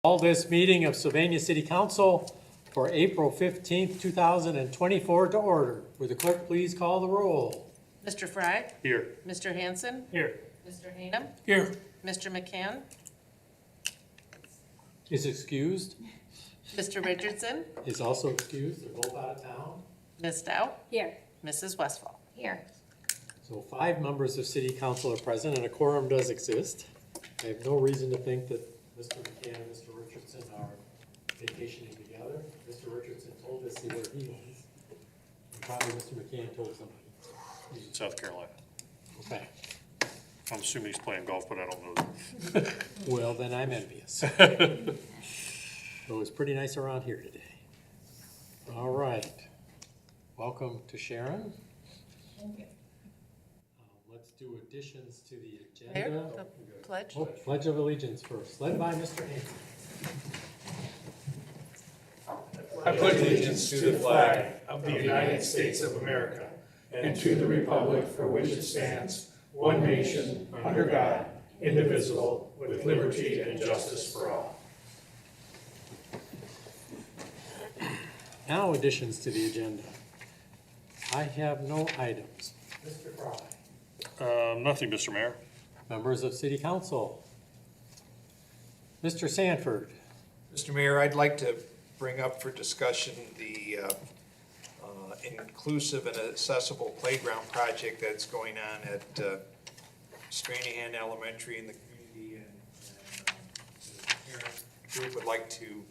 Call this meeting of Sylvania City Council for April 15th, 2024 to order. Would the clerk please call the roll? Mr. Fry? Here. Mr. Hanson? Here. Mr. Hanem? Here. Mr. McCann? Is excused. Mr. Richardson? Is also excused. They're both out of town. Ms. Dow? Here. Mrs. Westfall? Here. So 5 members of City Council are present and a quorum does exist. I have no reason to think that Mr. McCann and Mr. Richardson are vacationing together. Mr. Richardson told us where he was. And probably Mr. McCann told somebody. He's in South Carolina. Okay. I'm assuming he's playing golf, but I don't know that. Well, then I'm envious. So it's pretty nice around here today. All right. Welcome to Sharon. Thank you. Let's do additions to the Mayor, agenda. the pledge? Oh, Pledge of Allegiance first, led by Mr. Hanson. I pledge allegiance to the flag of the United States of America and to the republic for which it stands, one nation, under God, indivisible, with liberty and justice for all. Now additions to the agenda. I have no items. Mr. Fry. Nothing, Mr. Mayor. Members of City Council. Mr. Sanford. Mr. Mayor, I'd like to bring up for discussion the inclusive and accessible playground project that's going on at Stranahan Elementary in the community, and the parent group would like to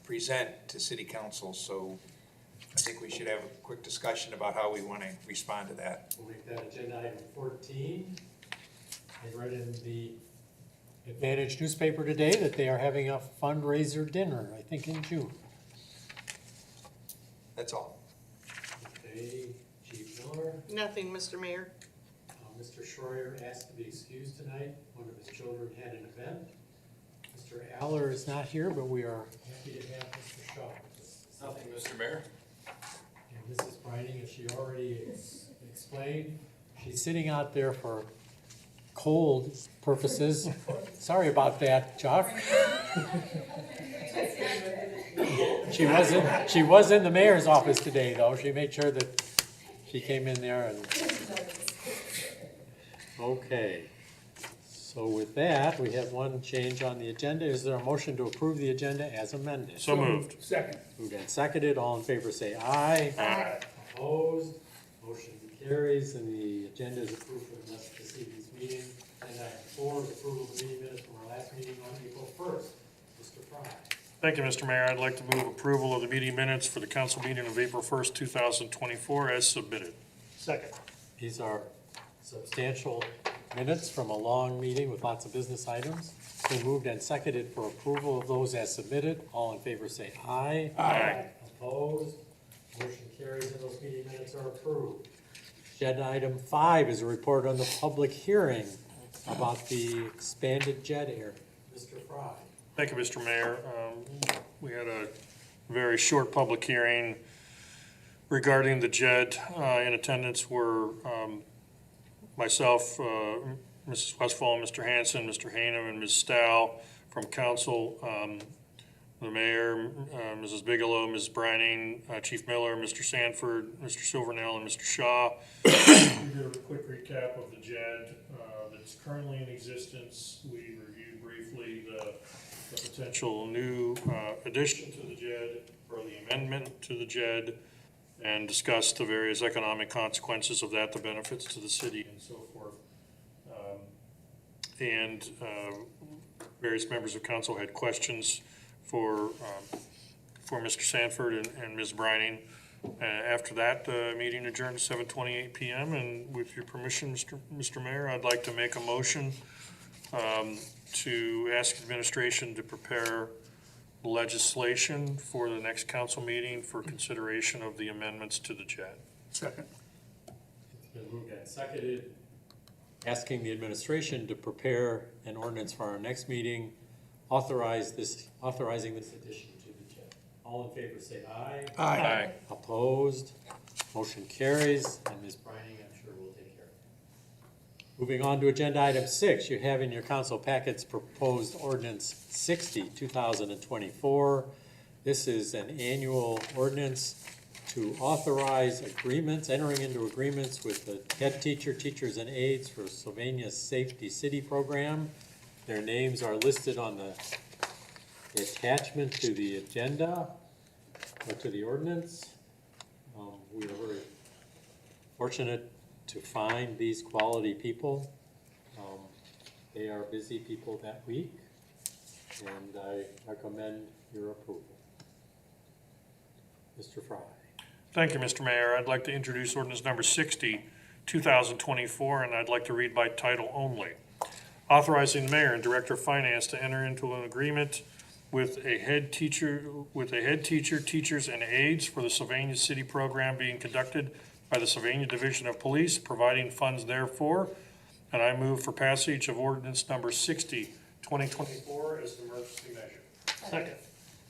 present to City Council, so I think we should have a quick discussion about how we want to respond to that. We'll make that agenda item 14. I read in the Advantage newspaper today that they are having a fundraiser dinner, I think in June. That's all. Okay, Chief Miller. Nothing, Mr. Mayor. Mr. Schroyer asked to be excused tonight. One of his children had an event. Mr. Aller is not here, but we are happy to have Mr. Shaw. Nothing, Mr. Mayor. And Mrs. Brining, as she already explained, she's sitting out there for cold purposes. Sorry about that, Chuck. She was in the mayor's office today, though. She made sure that she came in there and. Okay. So with that, we have one change on the agenda. Is there a motion to approve the agenda as amended? So moved. Second. Moved and seconded. All in favor say aye. Aye. Opposed? Motion carries and the agenda is approved for the rest of this evening's meeting. And item 4 is approval of the meeting minutes from our last meeting on April 1st. Mr. Fry. Thank you, Mr. Mayor. I'd like to move approval of the meeting minutes for the council meeting of April 1st, 2024 as submitted. Second. These are substantial minutes from a long meeting with lots of business items. It's been moved and seconded for approval of those as submitted. All in favor say aye. Aye. Opposed? Motion carries and those meeting minutes are approved. Agenda item 5 is a report on the public hearing about the expanded jet area. Mr. Fry. Thank you, Mr. Mayor. We had a very short public hearing regarding the JED. In attendance were myself, Mrs. Westfall, Mr. Hanson, Mr. Hanem, and Ms. Stow from council, the mayor, Mrs. Bigelow, Ms. Brining, Chief Miller, Mr. Sanford, Mr. Silvernail, and Mr. Shaw. We did a quick recap of the JED that's currently in existence. We reviewed briefly the potential new addition to the JED or the amendment to the JED, and discussed the various economic consequences of that, the benefits to the city and so forth. Various members of council had questions for Mr. Sanford and Ms. Brining. After that, the meeting adjourned at 7:28 p.m. And with your permission, Mr. Mayor, I'd like to make a motion to ask administration to prepare legislation for the next council meeting for consideration of the amendments to the JED. Second. It's been moved and seconded. Asking the administration to prepare an ordinance for our next meeting, authorizing this addition to the JED. All in favor say aye. Aye. Opposed? Motion carries, and Ms. Brining, I'm sure will take care of it. Moving on to agenda item 6, you have in your council packets proposed ordinance 60, 2024. This is an annual ordinance to authorize agreements, entering into agreements with the head teacher, teachers, and aides for Sylvania's Safety City program. Their names are listed on the attachment to the agenda, or to the ordinance. We are very fortunate to find these quality people. They are busy people that week, and I recommend your approval. Mr. Fry. Thank you, Mr. Mayor. I'd like to introduce ordinance number 60, 2024, and I'd like to read by title only. Authorizing the mayor and director of finance to enter into an agreement with a head teacher, teachers, and aides for the Sylvania City program being conducted by the Sylvania Division of Police, providing funds therefore. And I move for passage of ordinance number 60, 2024 as an emergency measure. Second.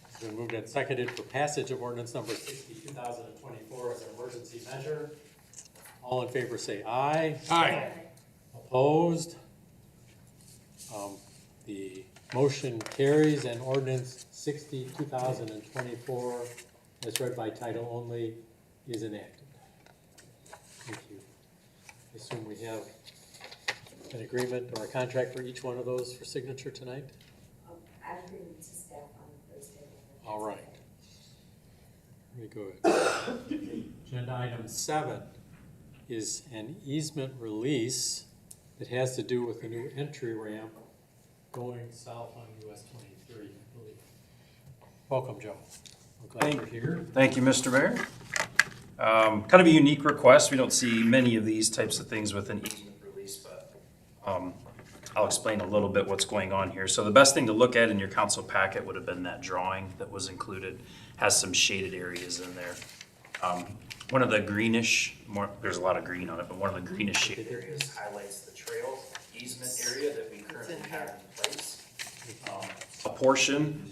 It's been moved and seconded for passage of ordinance number 60, 2024 as an emergency measure. All in favor say aye. Aye. Opposed? The motion carries, and ordinance 60, 2024, as read by title only, is enacted. Thank you. I assume we have an agreement or a contract for each one of those for signature tonight? I've agreed to staff on Thursday. All right. Very good. Agenda item 7 is an easement release that has to do with the new entry ramp going south on US 23, I believe. Welcome, Joe. I'm glad you're here. Thank you, Mr. Mayor. Kind of a unique request. We don't see many of these types of things with an easement release, but I'll explain a little bit what's going on here. So the best thing to look at in your council packet would have been that drawing that was included. Has some shaded areas in there. One of the greenish, there's a lot of green on it, but one of the greenish shaded areas highlights the trail easement area that we currently have in place. A portion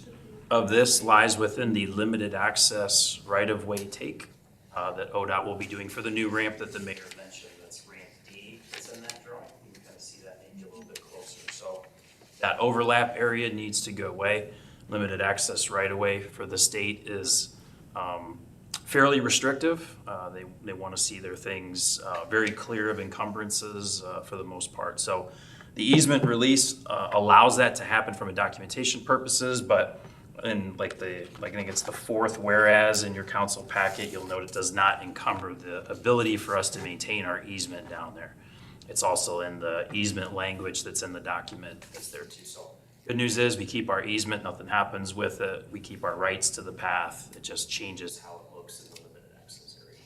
of this lies within the limited access right-of-way take that ODOT will be doing for the new ramp that the mayor mentioned. That's ramp D that's in that drawing. You can kind of see that maybe a little bit closer. So that overlap area needs to go away. Limited access right-of-way for the state is fairly restrictive. They want to see their things very clear of encumbrances for the most part. So the easement release allows that to happen from a documentation purposes, but in I think it's the fourth whereas in your council packet, you'll note it does not encumber the ability for us to maintain our easement down there. It's also in the easement language that's in the document that's there too. So good news is we keep our easement, nothing happens with it. We keep our rights to the path. It just changes how it looks in the limited access area.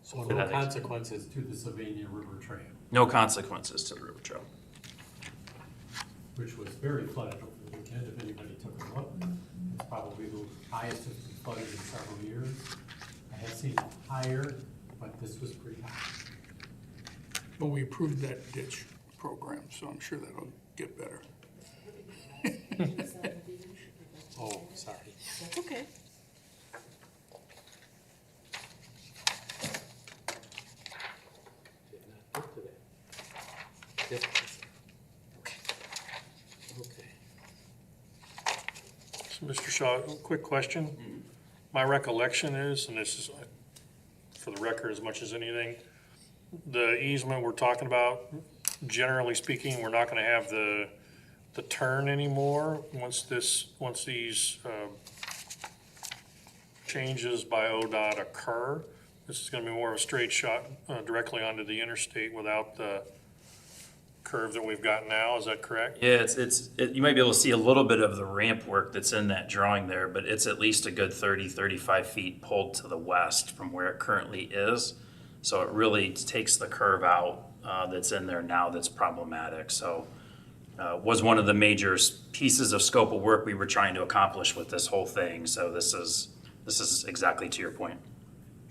So no consequences to the Sylvania River Trail, No consequences to the river trail. which was very flooded over the weekend. If anybody took a look, it's probably the highest it's been flooded in several years. I have seen it higher, but this was pretty high. But we approved that ditch program, so I'm sure that'll get better. Oh, sorry. That's okay. Did not get to that. Yep. Okay. So, Mr. Shaw, quick question. My recollection is, and this is for the record as much as anything, the easement we're talking about, generally speaking, we're not gonna have the turn anymore once these changes by ODOT occur. This is gonna be more of a straight shot directly onto the interstate without the curve that we've got now. Is that correct? Yeah, you might be able to see a little bit of the ramp work that's in that drawing there, but it's at least a good 30, 35 feet pulled to the west from where it currently is. So it really takes the curve out that's in there now that's problematic. So was one of the major pieces of scope of work we were trying to accomplish with this whole thing. So this is exactly to your point.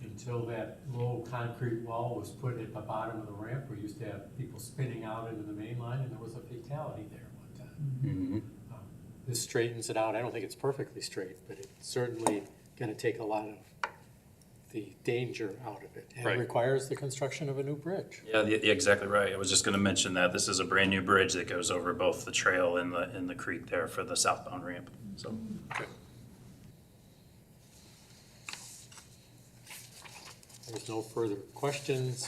Until that low concrete wall was put at the bottom of the ramp, we used to have people spinning out into the main line, and there was a fatality there one time. This straightens it out. I don't think it's perfectly straight, but it's certainly gonna take a lot of the danger out of it. And Right. requires the construction of a new bridge. Yeah, exactly right. I was just gonna mention that. This is a brand-new bridge that goes over both the trail and the creek there for the southbound ramp, so. There's no further questions.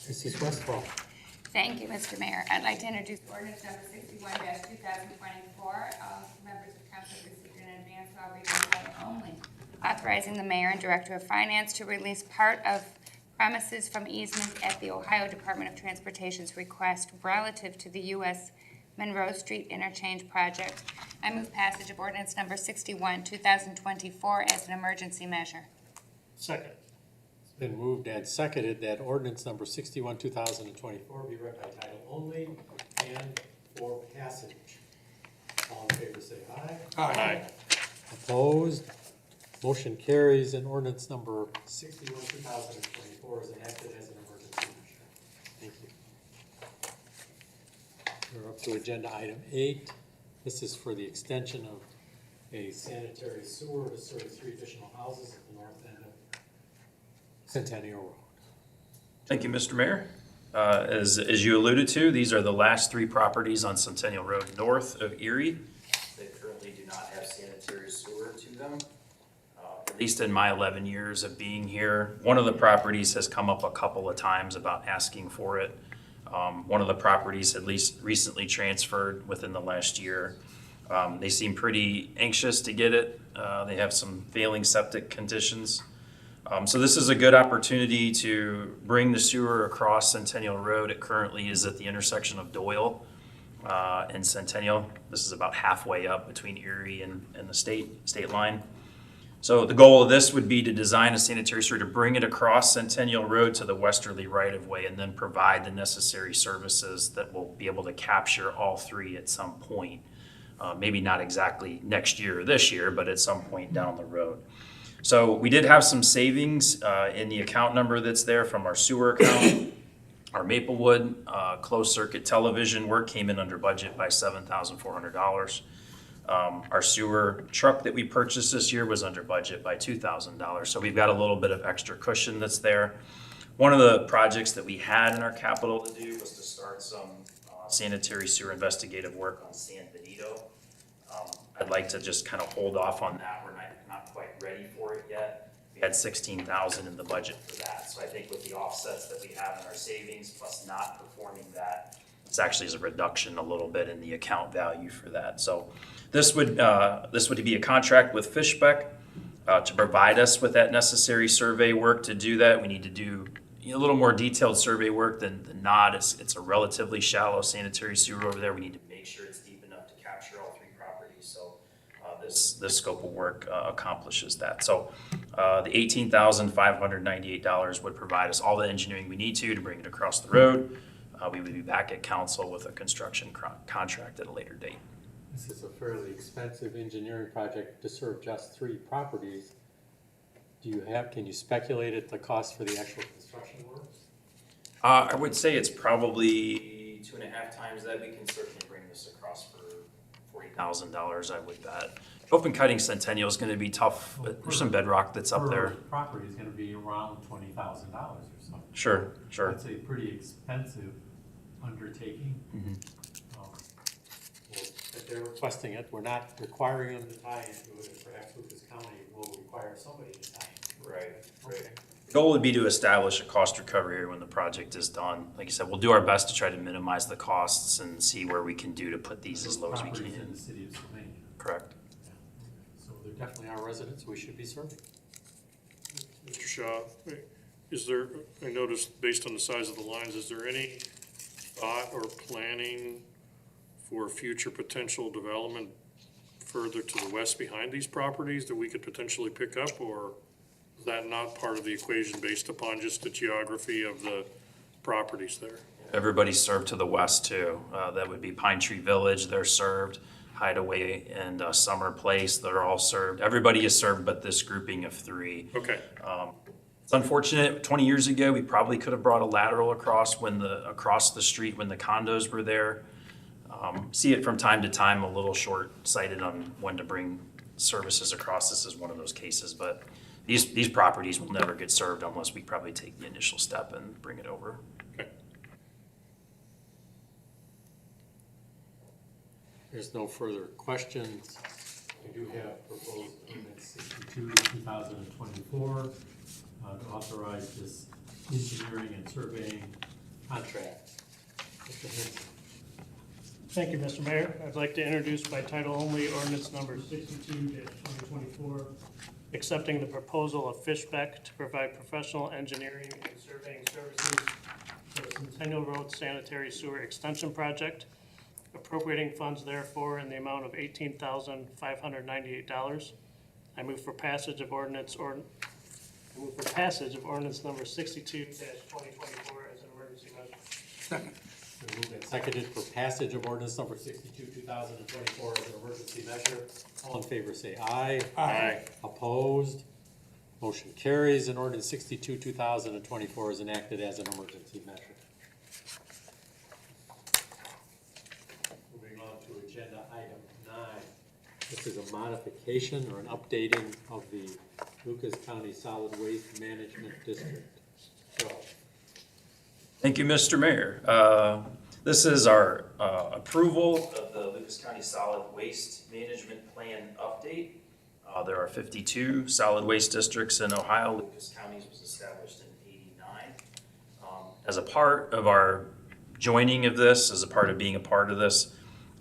Mrs. Westfall. Thank you, Mr. Mayor. I'd like to introduce ordinance number 61-2024. Members of council received in advance, so I'll read it by title only. Authorizing the mayor and director of finance to release part of premises from easement at the Ohio Department of Transportation's request relative to the U.S. Monroe Street Interchange Project. I move passage of ordinance number 61, 2024 as an emergency measure. Second. It's been moved and seconded that ordinance number 61, 2024 be read by title only and for passage. All in favor say aye. Aye. Opposed? Motion carries, and ordinance number 61, 2024 is enacted as an emergency measure. Thank you. We're up to agenda item 8. This is for the extension of a sanitary sewer to serve 3 additional houses at the north end of Centennial Road. Thank you, Mr. Mayor. As you alluded to, these are the last 3 properties on Centennial Road north of Erie. They currently do not have sanitary sewer to them. At least in my 11 years of being here, one of the properties has come up a couple of times about asking for it. One of the properties at least recently transferred within the last year. They seem pretty anxious to get it. They have some failing septic conditions. So this is a good opportunity to bring the sewer across Centennial Road. It currently is at the intersection of Doyle and Centennial. This is about halfway up between Erie and the state line. So the goal of this would be to design a sanitary sewer to bring it across Centennial Road to the westerly right-of-way and then provide the necessary services that will be able to capture all 3 at some point. Maybe not exactly next year or this year, but at some point down the road. So we did have some savings in the account number that's there from our sewer account. Our Maplewood closed circuit television work came in under budget by $7,400. Our sewer truck that we purchased this year was under budget by $2,000. So we've got a little bit of extra cushion that's there. One of the projects that we had in our capital to do was to start some sanitary sewer investigative work on San Benito. I'd like to just kind of hold off on that. We're not quite ready for it yet. We had $16,000 in the budget for that. So I think with the offsets that we have in our savings plus not performing that, it's actually a reduction a little bit in the account value for that. So this would be a contract with Fishbeck to provide us with that necessary survey work. To do that, we need to do a little more detailed survey work than not. It's a relatively shallow sanitary sewer over there. We need to make sure it's deep enough to capture all 3 properties. So this scope of work accomplishes that. So the $18,598 would provide us all the engineering we need to bring it across the road. We would be back at council with a construction contract at a later date. This is a fairly expensive engineering project to serve just 3 properties. Can you speculate at the cost for the actual construction works? I would say it's probably 2.5 times that. We can certainly bring this across for $40,000, I would bet. Open cutting Centennial is going to be tough, but there's some bedrock that's up there. Property is going to be around $20,000 or something. Sure. That's a pretty expensive undertaking. If they're requesting it, we're not requiring them to tie into it, and perhaps Lucas County will require somebody to tie into it. Right. Okay. The goal would be to establish a cost recovery here when the project is done. Like I said, we'll do our best to try to minimize the costs and see where we can do to put these as low as we Properties in can. the city of Sylvania. Correct. So there definitely are residents we should be serving. Mr. Shaw, I noticed based on the size of the lines, is there any thought or planning for future potential development further to the west behind these properties that we could potentially pick up, or is that not part of the equation based upon just the geography of the properties there? Everybody's served to the west too. That would be Pine Tree Village, they're served. Hideaway and Summer Place, they're all served. Everybody is served but this grouping of 3. Okay. It's unfortunate, 20 years ago, we probably could have brought a lateral across the street when the condos were there. See it from time to time, a little short-sighted on when to bring services across. This is one of those cases, but these properties will never get served unless we probably take the initial step and bring it over. There's no further questions. We do have proposed ordinance 62, 2024, to authorize this engineering and surveying contract. Mr. Hanson. Thank you, Mr. Mayor. I'd like to introduce by title only ordinance number 62-2024, accepting the proposal of Fishbeck to provide professional engineering and surveying services for the Centennial Road Sanitary Sewer Extension Project, appropriating funds therefore in the amount of $18,598. I move for passage of ordinance number 62-2024 as an emergency measure. Been moved and seconded for passage of ordinance number 62, 2024 as an emergency measure. All in favor say aye. Aye. Opposed? Motion carries, and ordinance 62, 2024 is enacted as an emergency measure. Moving on to agenda item 9. This is a modification or an updating of the Lucas County Solid Waste Management District. Joe. Thank you, Mr. Mayor. This is our approval of the Lucas County Solid Waste Management Plan update. There are 52 solid waste districts in Ohio. Lucas County was established in '89. As a part of our joining of this, as a part of being a part of this,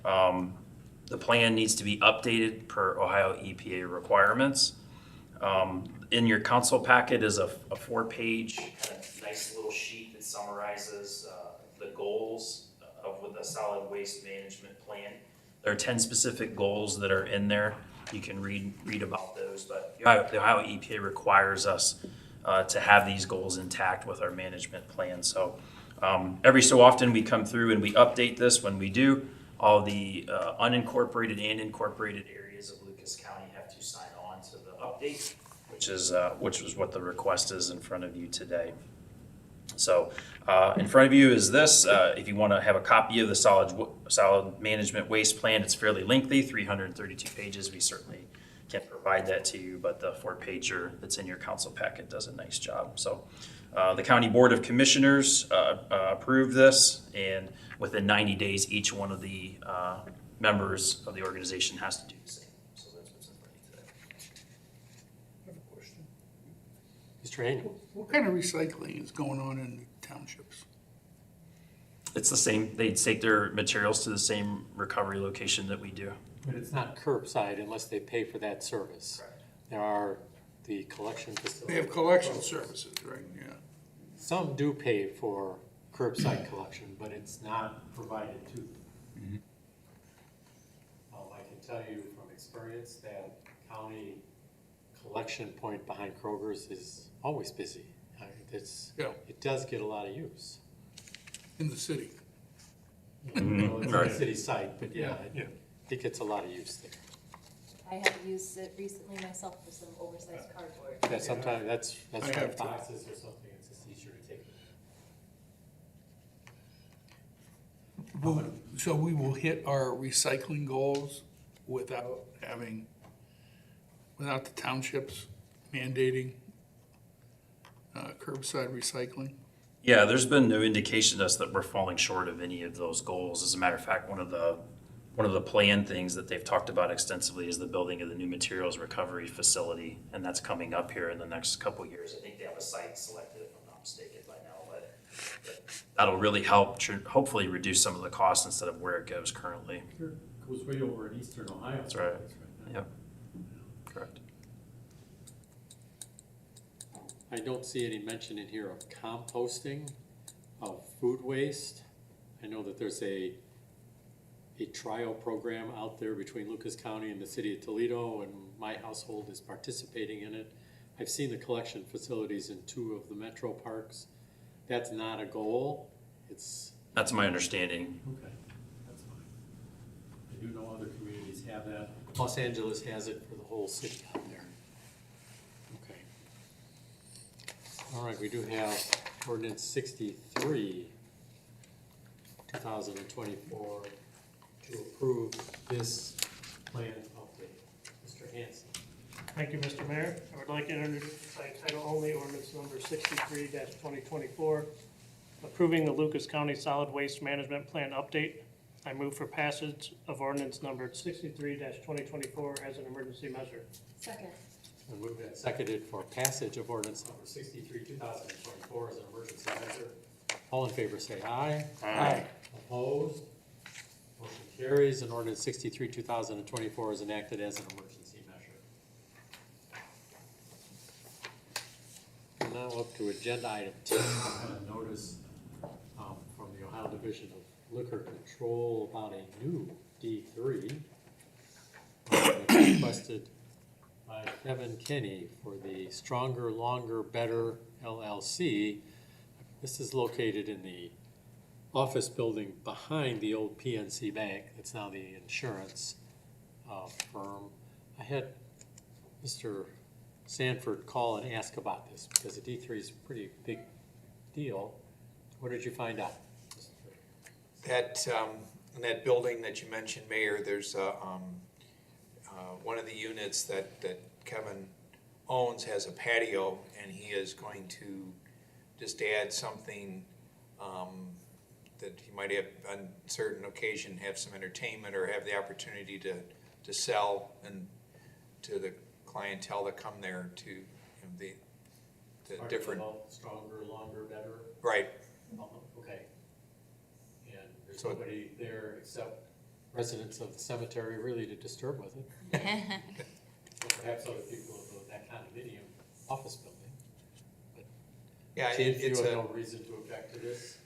the plan needs to be updated per Ohio EPA requirements. In your council packet is a 4-page kind of nice little sheet that summarizes the goals with the solid waste management plan. There are 10 specific goals that are in there. You can read about those, but the Ohio EPA requires us to have these goals intact with our management plan. So every so often we come through and we update this. When we do, all the unincorporated and incorporated areas of Lucas County have to sign on to the update, which is what the request is in front of you today. So in front of you is this. If you want to have a copy of the solid management waste plan, it's fairly lengthy, 332 pages. We certainly can't provide that to you, but the 4-pager that's in your council packet does a nice job. So the County Board of Commissioners approved this, and within 90 days, each one of the members of the organization has to do the same. So that's what's in front of you today. I have a question. Mr. Haney. What kind of recycling is going on in the townships? It's the same. They take their materials to the same recovery location that we do. But it's not curbside unless they pay for that service. There are the collection facilities. They have collection services, right? Yeah. Some do pay for curbside collection, but it's not provided to them. I can tell you from experience that county collection point behind Kroger's is always busy. Yeah. It does get a lot of use. In the city. Well, it's Right. a city site, but yeah, Yeah. it gets a lot of use there. I have used it recently myself for some oversized cardboard. Yeah, sometimes that's I right, have to. boxes or something, it's just easier to take. So we will hit our recycling goals without the townships mandating curbside recycling? Yeah, there's been no indication to us that we're falling short of any of those goals. As a matter of fact, one of the plan things that they've talked about extensively is the building of the new materials recovery facility, and that's coming up here in the next couple of years. I think they have a site selected, if I'm not mistaken, by now, but that'll really help, hopefully reduce some of the costs instead of where it goes currently. It goes way over in eastern Ohio. That's right. Yep, correct. I don't see any mention in here of composting of food waste. I know that there's a trial program out there between Lucas County and the city of Toledo, and my household is participating in it. I've seen the collection facilities in 2 of the metro parks. That's not a goal, That's my understanding. okay, that's fine. I do know other communities have that. Los Angeles has it for the whole city out there. Okay. All right, we do have ordinance 63, 2024, to approve this plan update. Mr. Hanson. Thank you, Mr. Mayor. I would like to introduce by title only ordinance number 63-2024, approving the Lucas County Solid Waste Management Plan update. I move for passage of ordinance number 63-2024 as an emergency measure. Second. And moved and seconded for passage of ordinance number 63, 2024 as an emergency measure. All in favor say aye. Aye. Opposed? Motion carries, and ordinance 63, 2024 is enacted as an emergency measure. Now up to agenda item 10, a notice from the Ohio Division of Liquor Control about a new D3 requested by Kevin Kinney for the Stronger, Longer, Better LLC. This is located in the office building behind the old PNC Bank. That's now the insurance firm. I had Mr. Sanford call and ask about this because the D3 is a pretty big deal. What did you find out? That, in that building that you mentioned, Mayor, there's one of the units that Kevin owns has a patio, and he is going to just add something that he might have on certain occasion have some entertainment or have the opportunity to sell and to the clientele that come there to the different. Stronger, longer, better. Right. Okay. And there's So- nobody there except residents of the cemetery really to disturb with it. Or perhaps other people of that condominium office building. Yeah, Chief, it's you have a, no reason to object to this?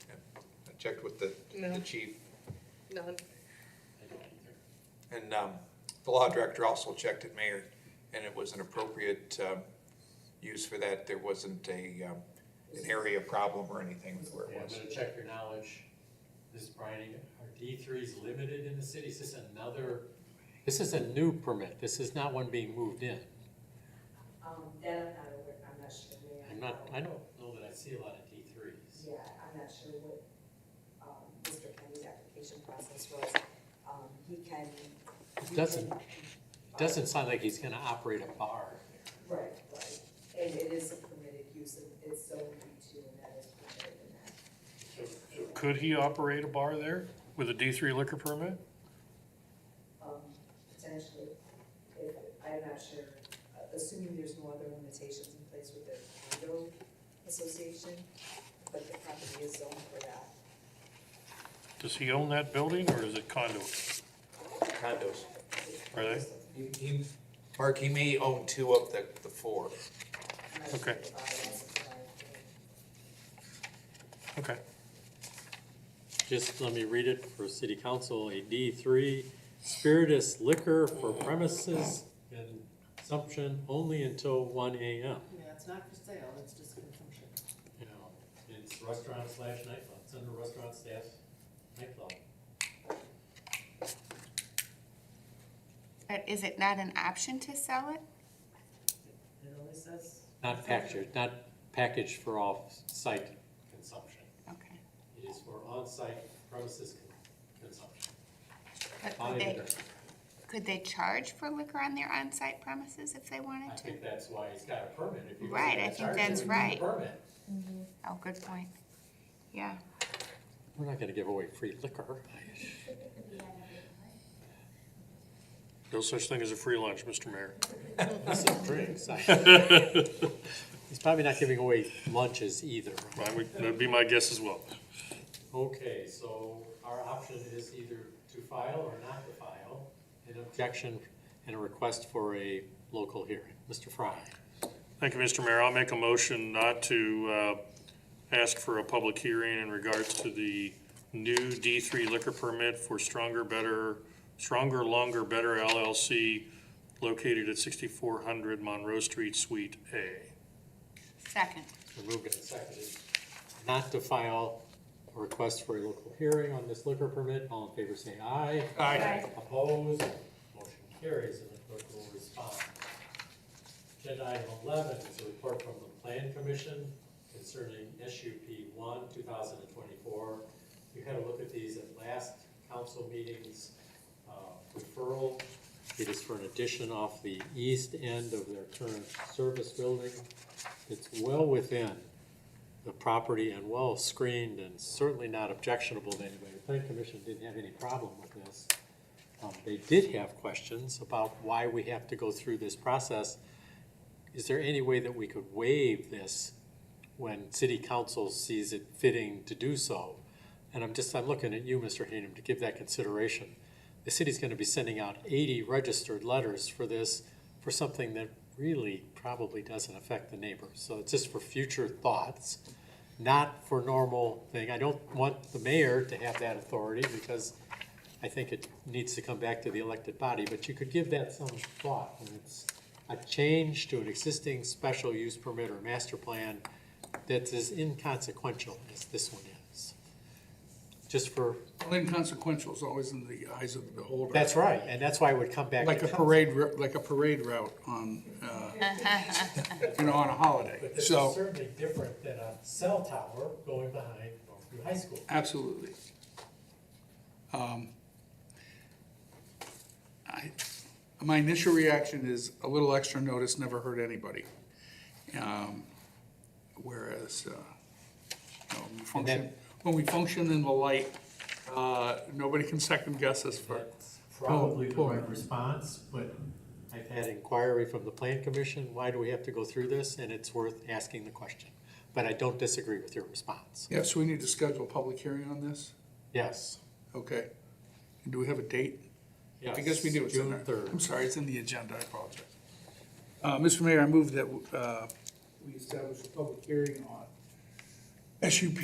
I checked with the chief, None. I don't either. and the law director also checked it, Mayor, and it was an appropriate use for that. There wasn't an area problem or anything with where Okay, it I'm was. gonna check your knowledge. Mrs. Brining, are D3s limited in the city? Is this another, this is a new permit. This is not one being moved in. That I'm not aware, I'm not sure. Mayor. I don't know that I see a lot of D3s. Yeah, I'm not sure what, Mr. Kenny's application process was. He can. It doesn't sound like he's gonna operate a bar there. Right, right. And it is a permitted use, and it's zone B2, and that is permitted in that. Could he operate a bar there with a D3 liquor permit? Potentially, if, I'm not sure, assuming there's no other limitations in place with the condo association, but the property is zoned for that. Does he own that building or is it condo? Condos. Are they? Mark, he may own two of the four. I'm not sure Okay. about it. Okay. Just let me read it for city council, a D3, spiritus liquor for premises consumption only until 1 AM. Yeah, it's not for sale, it's just consumption. You know, it's restaurant/nightclub, it's under restaurant staff nightclub. But is it not an option to sell it? It only says. Not packaged for off-site consumption. Okay. It is for on-site premises consumption. But Not even there. could they charge for liquor on their on-site premises if they I wanted to? think that's why he's got a permit. If he wasn't Right, gonna I think charge that's him, he wouldn't need a right. permit. Oh, good point. Yeah. We're not gonna give away free liquor. No such thing as a free lunch, Mr. Mayor. This is drinks. He's probably not giving away lunches either. That'd be my guess as well. Okay, so our option is either to file or not to file an objection and a request for a local hearing. Mr. Fry. Thank you, Mr. Mayor. I'll make a motion not to ask for a public hearing in regards to the new D3 liquor permit for Stronger, Longer, Better LLC located at 6400 Monroe Street, Suite A. Second. So moved and seconded not to file a request for a local hearing on this liquor permit. All in favor say aye. Aye. Opposed? Motion carries and the clerk will respond. Agenda item 11 is a report from the Plan Commission concerning SUP 1, 2024. You had a look at these at last council meeting's referral It is for an addition off the east end of their current service building. It's well within the property and well screened and certainly not objectionable to anybody. The Planning Commission didn't have any problem with this. They did have questions about why we have to go through this process. Is there any way that we could waive this when city council sees it fitting to do so? And I'm looking at you, Mr. Hanem, to give that consideration. The city's gonna be sending out 80 registered letters for this, for something that really probably doesn't affect the neighbors. So it's just for future thoughts, not for normal thing. I don't want the mayor to have that authority because I think it needs to come back to the elected body, but you could give that some thought when it's a change to an existing special use permit or master plan that's as inconsequential as this one is. Just for, Inconsequential is always in the eyes of the beholder. that's right, and that's why it would come back. Like to a council. like a parade route on, on a holiday. But this is So, certainly different than a cell tower going behind Northview High School. absolutely. My initial reaction is a little extra notice never hurt anybody. Whereas, when we function in the light, nobody can second guess us for. That's probably the right response, but I've had inquiry from the Plan Commission, why do we have to go through this? And it's worth asking the question. But I don't disagree with your response. Yes, we need to schedule a public hearing on this? Yes. Okay. And do we have a date? Yes. I guess we do. It's in June there. 3rd. I'm sorry, it's in the agenda, I apologize. Mr. Mayor, I move that we establish a public hearing on SUP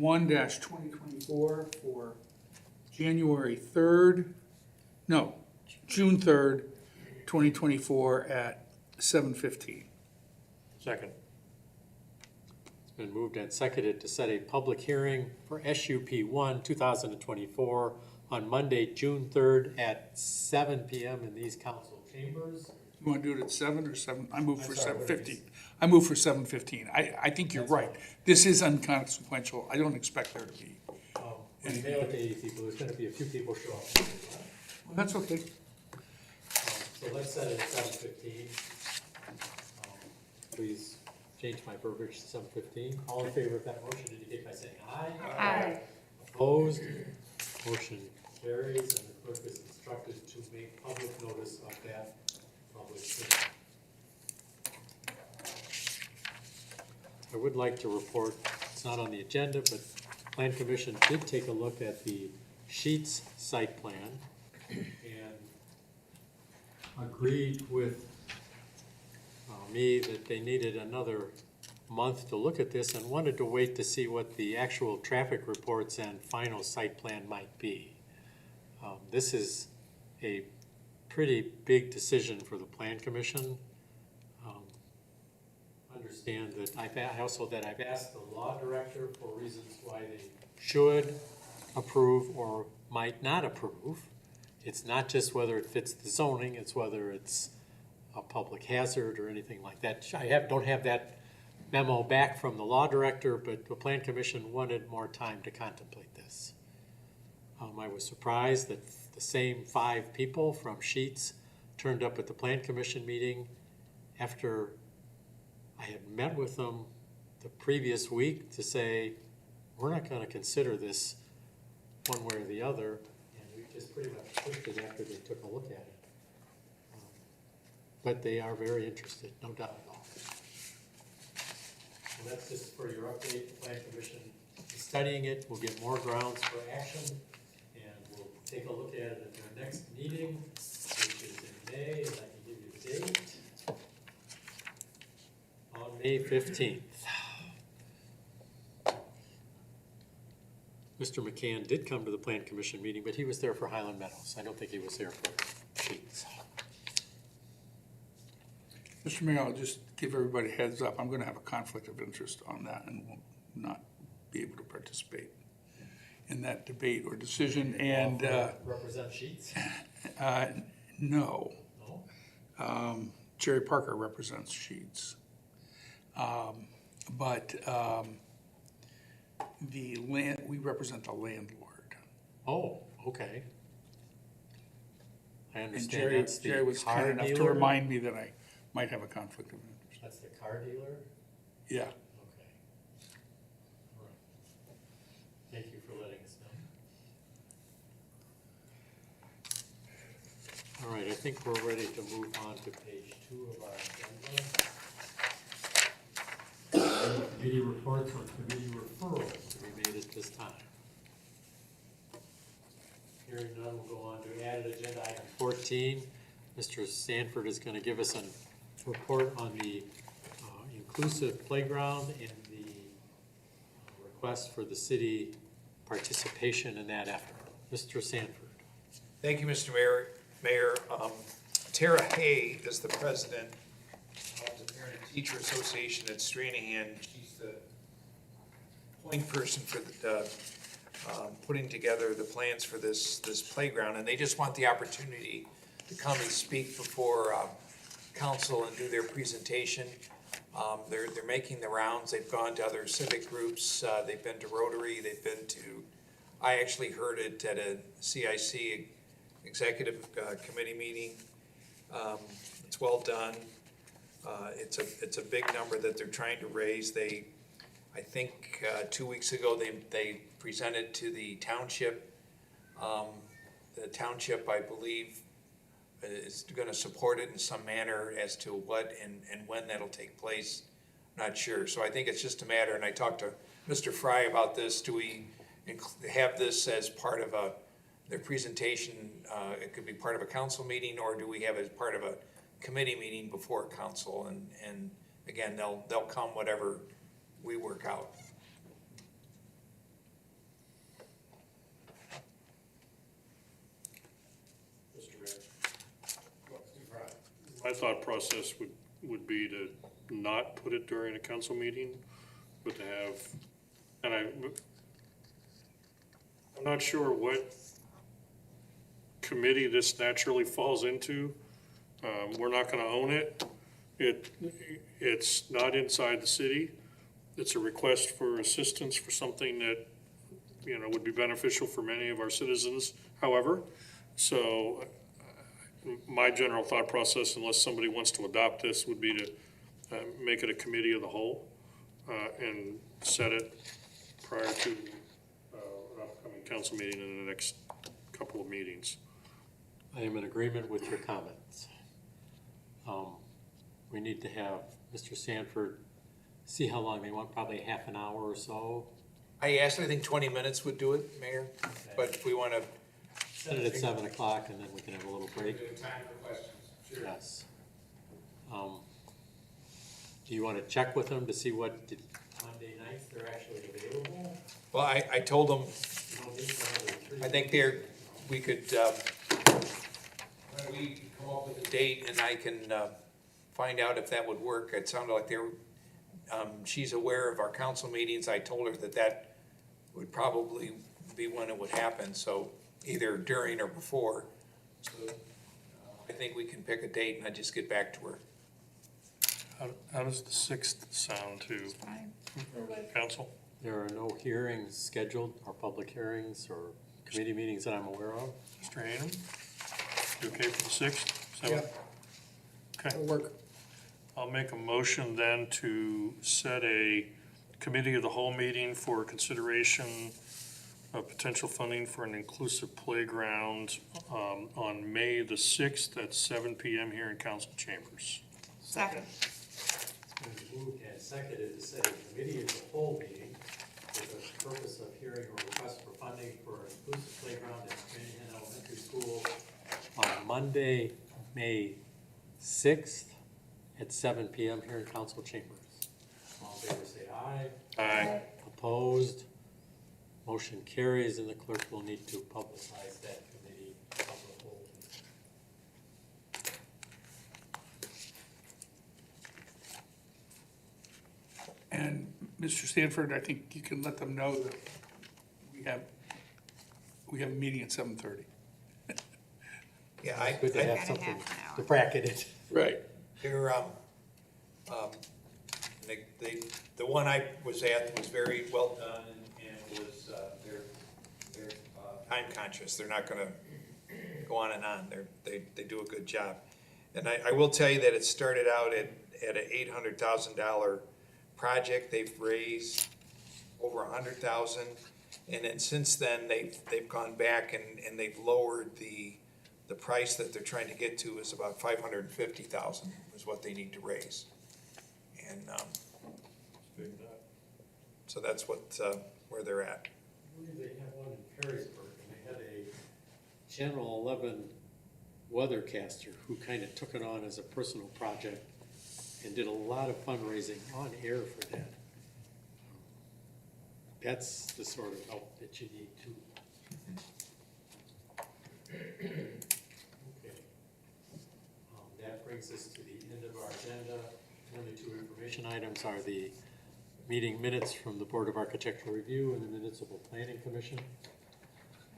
1-2024 for June 3rd, 2024 at 7:15. Second. It's been moved and seconded to set a public hearing for SUP 1, 2024 on Monday, June 3rd at 7 PM in these council chambers. You want to do it at 7 or 7? I move for I'm sorry, 7:15. I move for 7:15. I think you're That's right. This is inconsequential. I don't expect there to be. We mail it to 80 people, there's gonna be a few people show up. Well, that's okay. So let's set it at 7:15. Please change my verbiage to 7:15. All in favor of that motion indicate by saying aye. Aye. Opposed? Motion carries, and the clerk is instructed to make public notice of that public hearing. I would like to report, it's not on the agenda, but Plan Commission did take a look at the Sheets site plan and agreed with me that they needed another month to look at this and wanted to wait to see what the actual traffic reports and final site plan might be. This is a pretty big decision for the Plan Commission. Understand that I've asked the law director for reasons why they should approve or might not approve. It's not just whether it fits the zoning, it's whether it's a public hazard or anything like that. Don't have that memo back from the law director, but the Plan Commission wanted more time to contemplate this. I was surprised that the same 5 people from Sheets turned up at the Plan Commission meeting after I had met with them the previous week to say, we're not gonna consider this one way or the other, and we just pretty much pushed it after they took a look at it. But they are very interested, no doubt at all. So that's just for your update. The Plan Commission is studying it. We'll get more grounds for action, and we'll take a look at it at their next meeting, which is in May, and I can give you the date. On May 15th. Mr. McCann did come to the Plan Commission meeting, but he was there for Highland Meadows. I don't think he was there for Sheets. Mr. Mayor, I'll just give everybody a heads up. I'm going to have a conflict of interest on that and will not be able to participate in that debate or decision. And Represent Sheets? no. No? Jerry Parker represents Sheets. But we represent the landlord. Oh, okay. I And understand Jerry, that's the Jerry was kind car enough to dealer? remind me that I might have a conflict of interest. That's the car dealer? Yeah, Okay. All right. Thank you for letting us know. All right, I think we're ready to move on to page 2 of our agenda. Any committee reports or committee referrals to be made at this time? Hearing none, we'll go on to added agenda item 14. Mr. Sanford is going to give us a report on the inclusive playground and the request for the city participation in that effort. Mr. Sanford. Thank you, Mr. Mayor. Tara Hay is the president of the Parent and Teacher Association at Stranahan. She's the point person for the, putting together the plans for this playground, and they just want the opportunity to come and speak before council and do their presentation. They're making the rounds. They've gone to other civic groups. They've been to Rotary. They've been to, I actually heard it at a CIC executive committee meeting. It's well done. It's a big number that they're trying to raise. I think 2 weeks ago, they presented to the township. The township, I believe, is gonna support it in some manner as to what and when that'll take place. Not sure. So I think it's just a matter, and I talked to Mr. Fry about this. Do we have this as part of their presentation? It could be part of a council meeting, or do we have it as part of a committee meeting before council? And again, they'll come whatever we work out. Mr. Mayor. My thought process would be to not put it during a council meeting, but to have, and I'm not sure what committee this naturally falls into. We're not gonna own it. It's not inside the city. It's a request for assistance for something that, would be beneficial for many of our citizens, however. So my general thought process, unless somebody wants to adopt this, would be to make it a committee of the whole and set it prior to an upcoming council meeting in the next couple of meetings. I am in agreement with your comments. We need to have Mr. Sanford see how long they want, probably half an hour or so. I asked, I think 20 minutes would do it, Mayor, but if we want to. Set it at 7 o'clock and then we can have a little break. Time for questions. Sure. Yes. Do you want to check with them to see what Monday nights they're actually available? Well, I told them, You don't need another 3 I think we could, when we come up with a date and I can find out if that would work. It sounded like she's aware of our council meetings. I told her that would probably be when it would happen, so either during or before. So I think we can pick a date and I just get back to her. How does the 6th sound to council? There are no hearings scheduled, or public hearings, or committee meetings that I'm aware of. Mr. Hanum, you okay for the 6th? 7th? Okay. It'll work. I'll make a motion then to set a committee of the whole meeting for consideration of potential funding for an inclusive playground on May the 6th at 7 PM here in council chambers. Second. It's been moved and seconded to set a committee of the whole meeting for the purpose of hearing a request for funding for an inclusive playground at Stranahan Elementary School on Monday, May 6th at 7 PM here in council chambers. All in favor say aye. Aye. Opposed? Motion carries, and the clerk will need to publicize that committee of the whole. and Mr. Stanford, I think you can let them know that we have a meeting at 7:30. Yeah, It's good to have Got a something half an hour. to bracket it. Right. they're, the one I was at was very well done and was, they're time conscious. They're not gonna go on and on. They do a good job. And I will tell you that it started out at an $800,000 project. They've raised over $100,000. And then since then, they've gone back and they've lowered the price that they're trying to get to is about $550,000 is what they need to raise. And, so that's what, where they're at. I believe they have one in Perrysburg, and they had a Channel 11 weathercaster who kind of took it on as a personal project and did a lot of fundraising on air for that. That's the sort of help that you need too. Okay. That brings us to the end of our agenda. The only two information items are the meeting minutes from the Board of Architectural Review and the Municipal Planning Commission.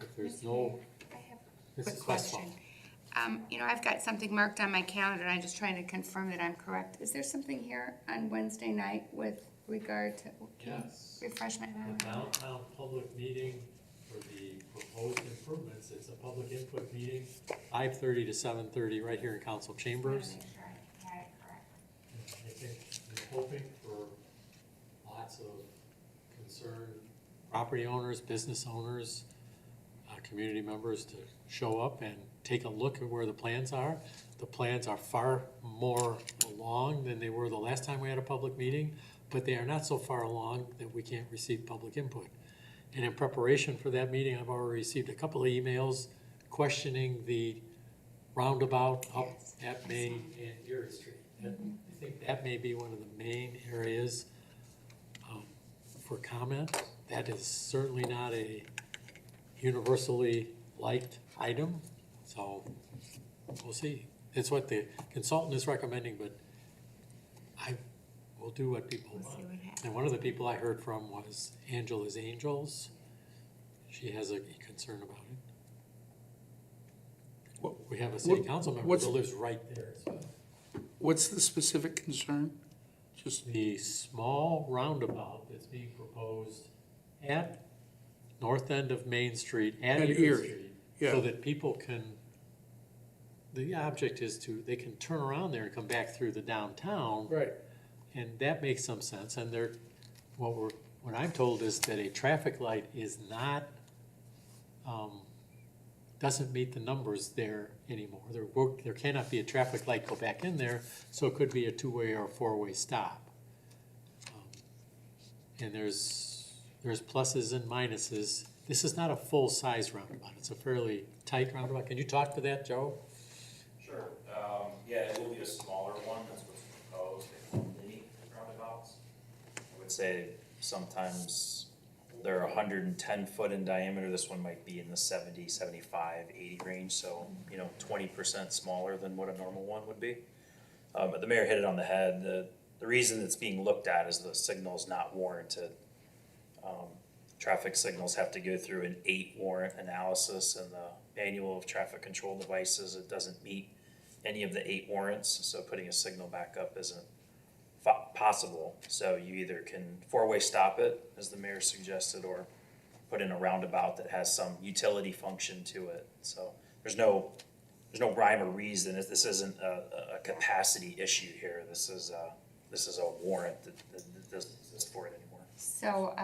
If there's no, I have a Mrs. quick Westphal. question. You know, I've got something marked on my calendar, and I'm just trying to confirm that I'm correct. Is there something here on Wednesday night with regard to, can you Yes. refresh my The memory? downtown public meeting for the proposed improvements, it's a public input meeting, 5:30 to 7:30, right here in council chambers. Just wanna make sure I had it correct. I think we're hoping for lots of concerned property owners, business owners, community members to show up and take a look at where the plans are. The plans are far more along than they were the last time we had a public meeting, but they are not so far along that we can't receive public input. And in preparation for that meeting, I've already received a couple of emails questioning the roundabout up Yes, at I Main and Erie Street. And I think that may be one of the main areas for comment. That is certainly not a universally liked item, so we'll see. It's what the consultant is recommending, but I will do what people We'll see want. what happens. And one of the people I heard from was Angela's Angels. She has a concern about it. We have a city council member what's- that lives right there, so. What's the specific concern? Just, The small roundabout that's being proposed at north end of Main Street and At Erie Erie, Street. yeah. So that people can, the object is they can turn around there and come back through the downtown. right, And that makes some sense, and what I'm told is that a traffic light is not, doesn't meet the numbers there anymore. There cannot be a traffic light go back in there, so it could be a two-way or a four-way stop. And there's pluses and minuses. This is not a full-size roundabout, it's a fairly tight roundabout. Can you talk to that, Joe? Sure, yeah, it will be a smaller one, that's what's proposed, they call them mini roundabouts. I would say sometimes they're 110 foot in diameter, this one might be in the 70, 75, 80 range, so, 20% smaller than what a normal one would be. But the mayor hit it on the head, the reason it's being looked at is the signal's not warranted. Traffic signals have to go through an 8 warrant analysis in the manual of traffic control devices. It doesn't meet any of the 8 warrants, so putting a signal back up isn't possible. So you either can four-way stop it, as the mayor suggested, or put in a roundabout that has some utility function to it. So there's no rhyme or reason. This isn't a capacity issue here. This is a warrant that doesn't exist for it anymore. So,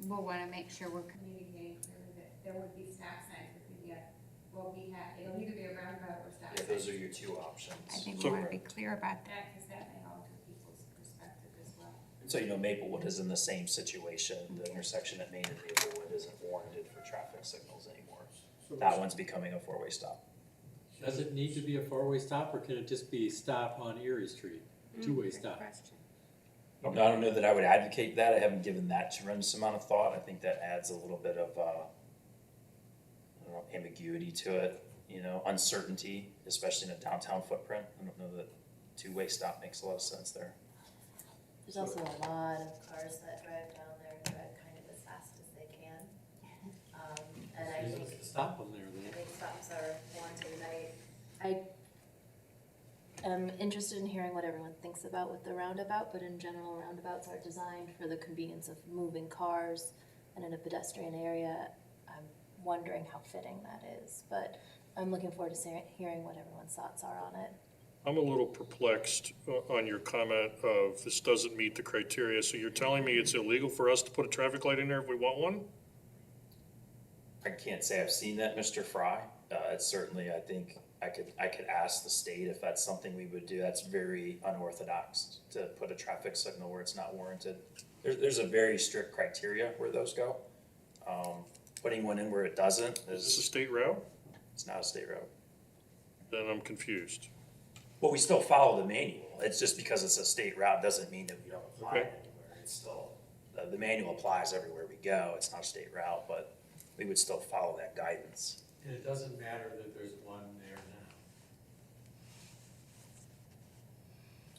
we'll wanna make sure we're communicating clearly that there would be stop signs, it'll either be a roundabout or stop Yeah, signs. those are your two options. I think we So- wanna be clear about that, cause that may alter people's perspective as well. So, Maplewood is in the same situation. The intersection at Main and Maplewood isn't warranted for traffic signals anymore. That one's becoming a four-way stop. Does it need to be a four-way stop, or can it just be stop on Erie Street, two-way Good stop? question. I don't know that I would advocate that. I haven't given that tremendous amount of thought. I think that adds a little bit of, ambiguity to it, uncertainty, especially in a downtown footprint. I don't know that two-way stop makes a lot of sense there. There's also a lot of cars that drive down there, drive kind of as fast as they can. And I You're think, supposed to stop them there, I then. think stops are wanted. I am interested in hearing what everyone thinks about with the roundabout, but in general, roundabouts are designed for the convenience of moving cars, and in a pedestrian area, I'm wondering how fitting that is. But I'm looking forward to hearing what everyone's thoughts are on it. I'm a little perplexed on your comment of this doesn't meet the criteria. So you're telling me it's illegal for us to put a traffic light in there if we want one? I can't say I've seen that, Mr. Fry. It's certainly, I think, I could ask the state if that's something we would do. That's very unorthodox to put a traffic signal where it's not warranted. There's a very strict criteria where those go. Putting one in where it doesn't Is this a is, state route? it's not a state road. Then I'm confused. Well, we still follow the manual. It's just because it's a state route doesn't mean that we don't apply it anywhere. It's still, the manual applies everywhere we go. It's not a state route, but we would still follow that guidance. And it doesn't matter that there's one there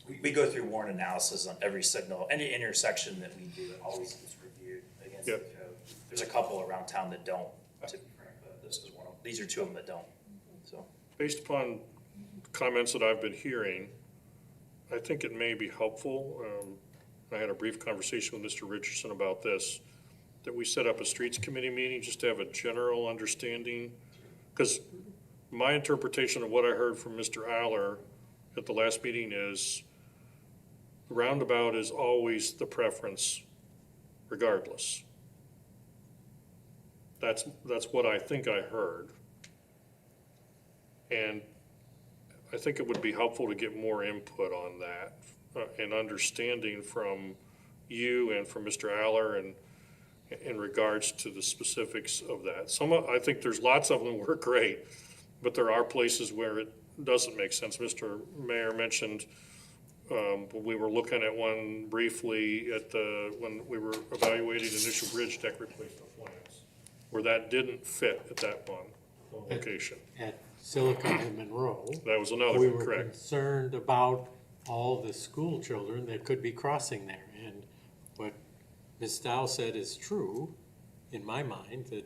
now. We go through warrant analysis on every signal, any intersection that we do, it always gets reviewed against the Yep. code. There's a couple around town that don't, to be frank, but this is one of, these are two of them that don't, so. Based upon comments that I've been hearing, I think it may be helpful. I had a brief conversation with Mr. Richardson about this, that we set up a streets committee meeting just to have a general understanding. Because my interpretation of what I heard from Mr. Aller at the last meeting is roundabout is always the preference regardless. That's what I think I heard. And I think it would be helpful to get more input on that and understanding from you and from Mr. Aller and in regards to the specifics of that. I think there's lots of them work great, but there are places where it doesn't make sense. Mr. Mayor mentioned we were looking at one briefly when we were evaluating initial bridge deck replacement plans, where that didn't fit at that one location. At Silicon and Monroe, That was another we one, were correct? concerned about all the school children that could be crossing there. And what Ms. Dow said is true, in my mind, that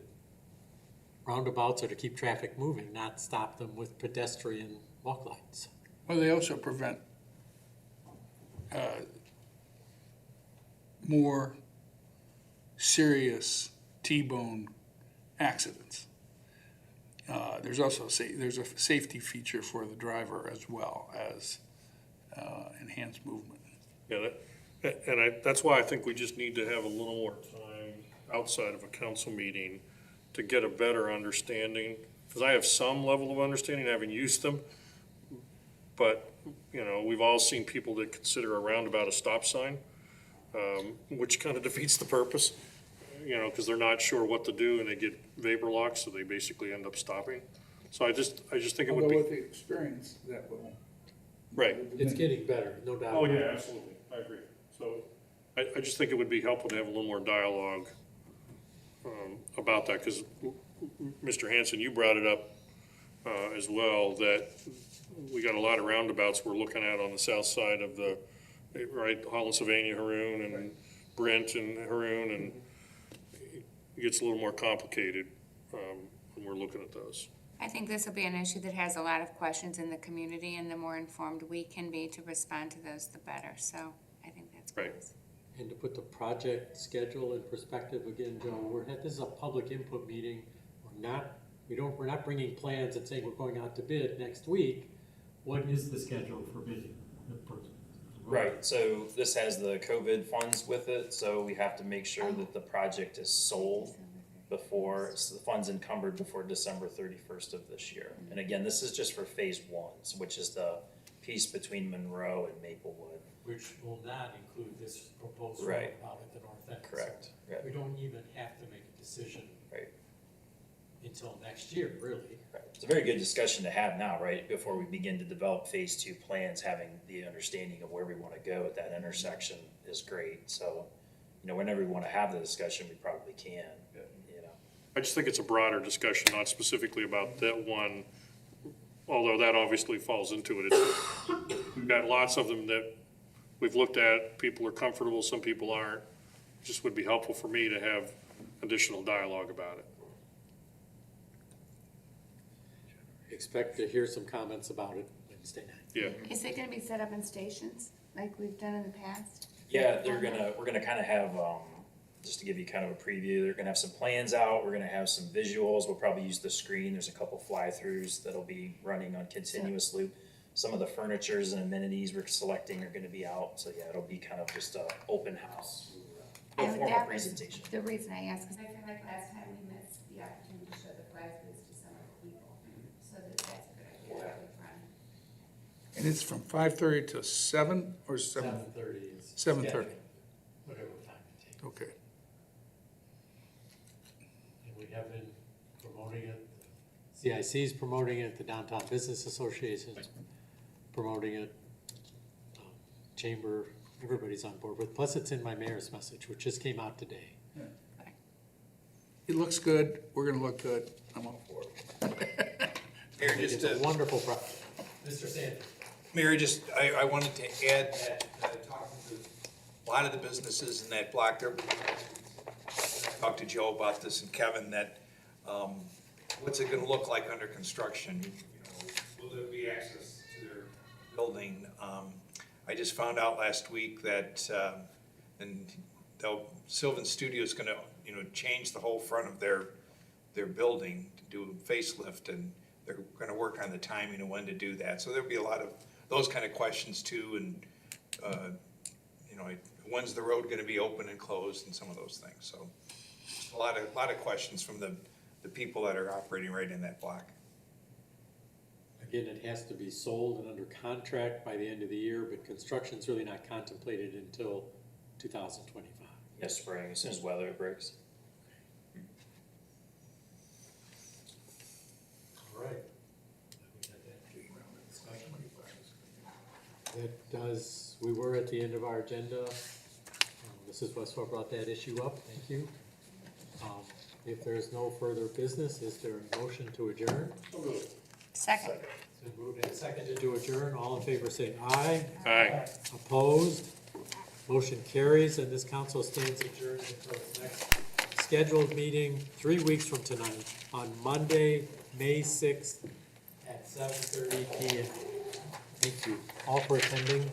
roundabouts are to keep traffic moving, not stop them with pedestrian walk lights. Well, they also prevent more serious T-bone accidents. There's also there's a safety feature for the driver as well as enhanced movement. Yeah, that's why I think we just need to have a little more time outside of a council meeting to get a better understanding. Because I have some level of understanding, having used them, but, we've all seen people that consider a roundabout a stop sign, which kind of defeats the purpose, because they're not sure what to do and they get vapor locked, so they basically end up stopping. So I just think it would Although be, with the experience, that will. right. It's getting better, no doubt. Oh, yeah, absolutely, I agree. So I just think it would be helpful to have a little more dialogue about that, because Mr. Hanson, you brought it up as well, that we got a lot of roundabouts we're looking at on the south side of right, Holland, Sylvania, Haroon, and Brent and Haroon, and it gets a little more complicated when we're looking at those. I think this will be an issue that has a lot of questions in the community, and the more informed we can be to respond to those, the better. So I think that's Right. wise. And to put the project schedule in perspective again, Joe, this is a public input meeting. We're not bringing plans and saying we're going out to bid next week. What is the schedule for bidding? Right, so this has the COVID funds with it, so we have to make sure that the project is sold before, so the funds encumbered before December 31st of this year. And again, this is just for phase one, which is the piece between Monroe and Maplewood. Which will not include this proposed Right. roundabout at the north end. Correct, So yeah. we don't even have to make a decision Right. until next year, really. Right. It's a very good discussion to have now, right, before we begin to develop phase two plans, having the understanding of where we want to go at that intersection is great. So, whenever we want to have the discussion, we probably can, I just think it's a broader discussion, not specifically about that one, although that obviously falls into it. We've got lots of them that we've looked at, people are comfortable, some people aren't. It just would be helpful for me to have additional dialogue about it. Expect to hear some comments about it Wednesday night. Yeah, Is it gonna be set up in stations like we've done in the past? Yeah, we're gonna kind of have, just to give you kind of a preview, they're gonna have some plans out, we're gonna have some visuals, we'll probably use the screen, there's a couple fly-throughs that'll be running on continuous loop. Some of the furnitures and amenities we're selecting are gonna be out, so yeah, it'll be kind of just a open house, no And formal that was presentation. the reason I asked, because I feel like last time we missed the opportunity to show the flag booths to some of the people, so that's a good idea. Good run. And it's from 5:30 to 7 or 7? 7:30 is. 7:30. Whatever time it takes. Okay. And we have been promoting it, CIC's promoting it, the Downtown Business Association's promoting it, Chamber, everybody's on board with, plus it's in my mayor's message, which just came out today. It looks good, we're gonna look good, I'm all for it. Mayor, It's just a wonderful project. Mr. Sanders. Mayor, I wanted to add that, talking to a lot of the businesses in that block, there, I talked to Joe about this and Kevin, that, what's it gonna look like under construction? You know, will there be access to their building? I just found out last week that, and Sylvan Studio is gonna, change the whole front of their building to do a facelift, and they're gonna work on the timing of when to do that. So there'll be a lot of those kind of questions too, and, when's the road gonna be open and closed and some of those things. So a lot of questions from the people that are operating right in that block. Again, it has to be sold and under contract by the end of the year, but construction's really not contemplated until 2025. Yes, spring, as soon as weather breaks. All right. That does, we were at the end of our agenda. Mrs. Westphal brought that issue up, thank you. If there's no further business, is there a motion to adjourn? Second. It's been moved and seconded to adjourn, all in favor say aye. Aye. Opposed? Motion carries, and this council stands adjourned until the next scheduled meeting, 3 weeks from tonight, on Monday, May 6th, at 7:30 PM. Thank you all for attending.